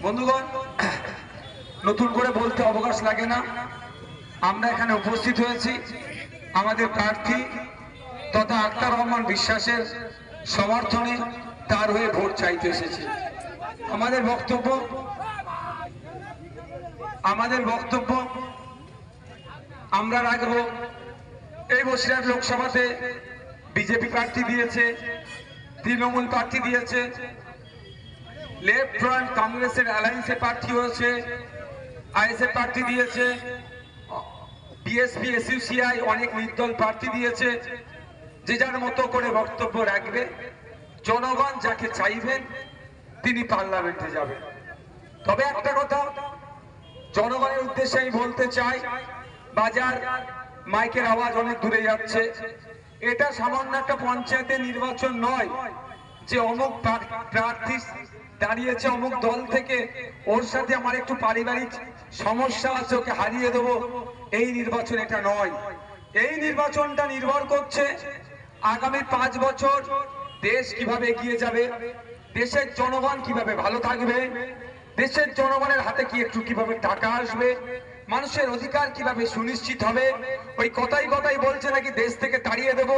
বন্ধুগণ, নতুন করে বলতে অবকাশ লাগে না। আমরা এখানে উপস্থিত হয়েছি আমাদের প্রার্থী তথা আক্তার রহমান বিশ্বাসের সমর্থনে, তার হয়ে ভোট চাইতে এসেছি। আমাদের বক্তব্য আমরা রাখব। এই বসিরহাট লোকসভাতে বিজেপি প্রার্থী দিয়েছে, তৃণমূল প্রার্থী দিয়েছে, লেফট ফ্রন্ট কংগ্রেসের অ্যালায়েন্সে প্রার্থী হয়েছে, আইএসএফ প্রার্থী দিয়েছে, বিএসপি এসইউসিআই অনেক নির্দল প্রার্থী দিয়েছে। যে যার মতো করে বক্তব্য রাখবে। জনগণ যাকে চাইবেন তিনি পার্লামেন্টে যাবেন। তবে একটা কথা জনগণের উদ্দেশ্যে আমি বলতে চাই, বাজার মাইকের আওয়াজ অনেক দূরে যাচ্ছে। এটা সামান্য একটা পঞ্চায়েতের নির্বাচন নয় যে অমুক প্রার্থী দাঁড়িয়েছে অমুক দল থেকে, ওর সাথে আমার একটু পারিবারিক সমস্যা আছে, ওকে হারিয়ে দেবো। এই নির্বাচন এটা নয়। এই নির্বাচনটা নির্ভর করছে আগামী 5 বছর দেশ কিভাবে এগিয়ে যাবে, দেশের জনগণ কিভাবে ভালো থাকবে, দেশের জনগণের হাতে কিভাবে টাকা আসবে, মানুষের অধিকার কিভাবে সুনিশ্চিত হবে। ওই কথাই বলছে নাকি দেশ থেকে তাড়িয়ে দেব,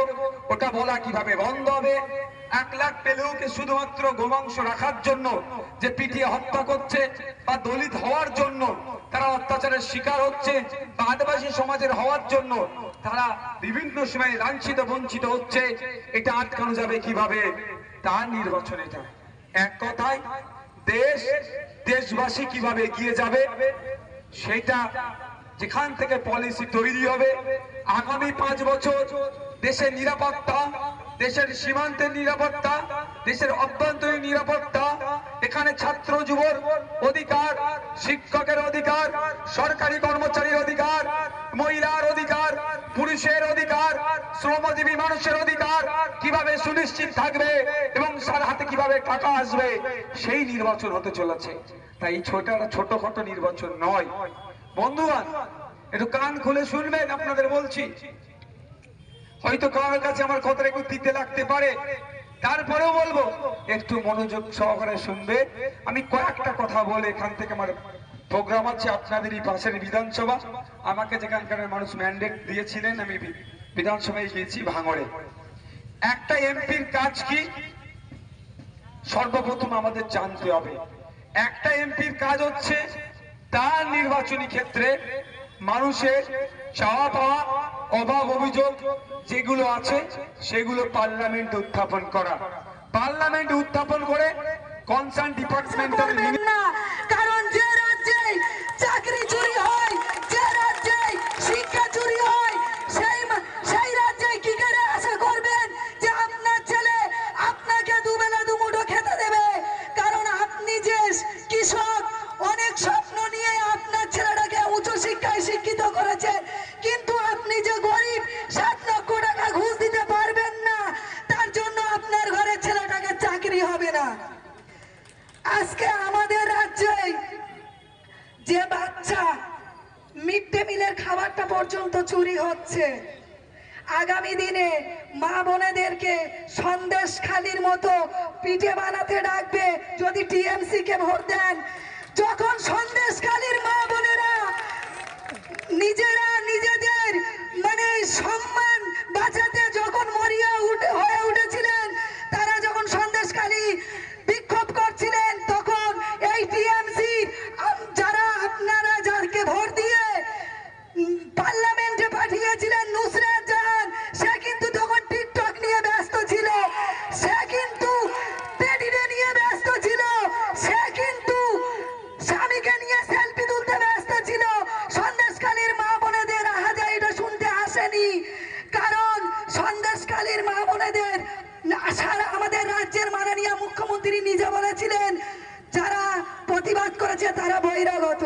ওটা বলা কিভাবে বন্ধ হবে। 1 লাখ পেলেওকে শুধুমাত্র গোমাংস রাখার জন্য যে পিটিয়ে হত্যা করছে, বা দলিত হওয়ার জন্য তারা অত্যাচারের শিকার হচ্ছে, বা আদিবাসী সমাজের হওয়ার জন্য তারা বিভিন্ন সময় লাঞ্ছিত বঞ্চিত হচ্ছে, এটা আটকানো যাবে কিভাবে? তার নির্বাচন এটা। এক কথায় দেশবাসী কিভাবে এগিয়ে যাবে সেটা যেখান থেকে পলিসি তৈরি হবে। আগামী 5 বছর দেশের নিরাপত্তা, দেশের সীমান্তের নিরাপত্তা, দেশের অভ্যন্তরীণ নিরাপত্তা, এখানে ছাত্র যুবর অধিকার, শিক্ষকের অধিকার, সরকারি কর্মচারীর অধিকার, মহিলার অধিকার, পুরুষের অধিকার, শ্রমজীবী মানুষের অধিকার কিভাবে সুনিশ্চিত থাকবে এবং তার হাতে কিভাবে টাকা আসবে, সেই নির্বাচন হতে চলেছে। তাই ছোটখাটো নির্বাচন নয়। বন্ধুগণ, একটু কান খুলে শুনবেন, আপনাদের বলছি। হয়তো কারোর কাছে আমার কথাটা একটু তিতে লাগতে পারে, তারপরেও বলবো একটু মনোযোগ সহকারে শুনবে। আমি কয়েকটা কথা বলে এখান থেকে আমার প্রোগ্রাম আছে। আপনাদেরই পাশের বিধানসভা, আমাকে যেখানকার মানুষ ম্যান্ডেট দিয়েছিলেন, আমি বিধানসভায় গিয়েছি ভাঙড়ে। একটা এমপির কাজ কি সর্বপ্রথম আমাদের জানতে হবে। একটা এমপির কাজ হচ্ছে তার নির্বাচনী ক্ষেত্রে মানুষের চাওয়া পাওয়া, অভাব অভিযোগ যেগুলো আছে সেগুলো পার্লামেন্টে উত্থাপন করা। পার্লামেন্টে উত্থাপন করে কনসার্ন ডিপার্টমেন্টাল না, কারণ যে রাজ্যে চাকরি চুরি হয়, যে রাজ্যে শিক্ষা চুরি হয়, সেই রাজ্যে কি করে আশা করবেন যে আপনার ছেলে আপনাকে দুবেলা দুমুঠো খেতে দেবে? কারণ আপনি যে কৃষক, অনেক স্বপ্ন নিয়ে আপনার ছেলেটাকে উচ্চ শিক্ষায় শিক্ষিত করেছেন, কিন্তু আপনি যে গরিব 7 লক্ষ টাকা ঘুষ দিতে পারবেন না, তার জন্য আপনার ঘরের ছেলেটাকে চাকরি হবে না। আজকে আমাদের রাজ্যে যে বাচ্চা মিড ডে মিলের খাবারটা পর্যন্ত চুরি হচ্ছে। আগামী দিনে মা বোনেদেরকে সন্দেশখালির মতো পিঠে বানাতে ডাকবে যদি টিএমসি কে ভোট দেন। যখন সন্দেশখালির মা বোনেরা নিজেরা নিজেদের মানে সম্মান বাঁচাতে যখন মরিয়া হয়ে উঠেছিলেন, তারা যখন সন্দেশখালি বিক্ষোভ করছিলেন, তখন এই টিএমসি যারা আপনারা যাকে ভোট দিয়ে পার্লামেন্টে পাঠিয়েছিলেন, নুসরাত জাহান, সে কিন্তু তখন টিকটক নিয়ে ব্যস্ত ছিল, সে কিন্তু পেডিডে নিয়ে ব্যস্ত ছিল, সে কিন্তু স্বামীকে নিয়ে সেলফি তুলতে ব্যস্ত ছিল। সন্দেশখালীর মা বোনেদের আহাজারিটা শুনতে আসেনি, কারণ সন্দেশখালীর মা বোনেদের আমাদের রাজ্যের মাননীয় মুখ্যমন্ত্রী নিজে বলেছিলেন যারা প্রতিবাদ করেছে তারা বহিরাগত।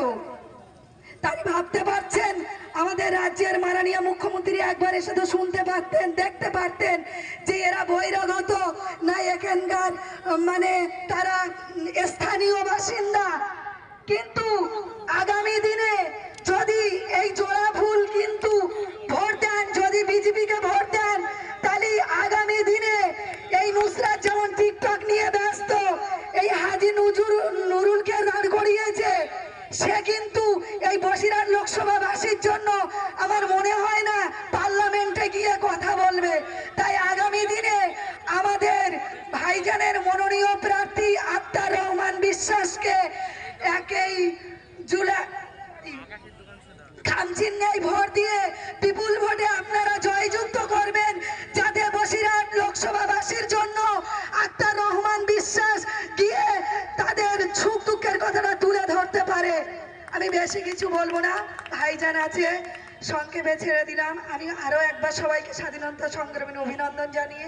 তাই ভাবতে পারছেন আমাদের রাজ্যের মাননীয় মুখ্যমন্ত্রী একবার এসে তো শুনতে পারতেন, দেখতে পারতেন যে এরা বহিরাগত না এখানকার মানে তারা স্থানীয় বাসিন্দা। কিন্তু আগামী দিনে যদি এই জোড়া ফুল কিন্তু ভোট দেন, যদি বিজেপিকে ভোট দেন, তাহলে আগামী দিনে এই নুসরাত যেমন টিকটক নিয়ে ব্যস্ত, এই হাজি নুরুলকে দাঁড় করিয়ে সে কিন্তু এই বসিরহাট লোকসভাবাসীর জন্য আমার মনে হয় না পার্লামেন্টে গিয়ে কথা বলবে। তাই আগামী দিনে আমাদের ভাইজানের মনোনীয় প্রার্থী আক্তার রহমান বিশ্বাসকে 1 জুলাই খামচিহ্নেই ভোট দিয়ে বিপুল ভোটে আপনারা জয়যুক্ত করবেন, যাতে বসিরহাট লোকসভাবাসীর জন্য আক্তার রহমান বিশ্বাস গিয়ে তাদের সুখ দুঃখের কথাটা তুলে ধরতে পারে। আমি বেশি কিছু বলবো না, ভাইজান আছে, সংক্ষেপে ছেড়ে দিলাম। আমি আরো একবার সবাইকে স্বাধীনতা সংগ্রামী অভিনন্দন জানিয়ে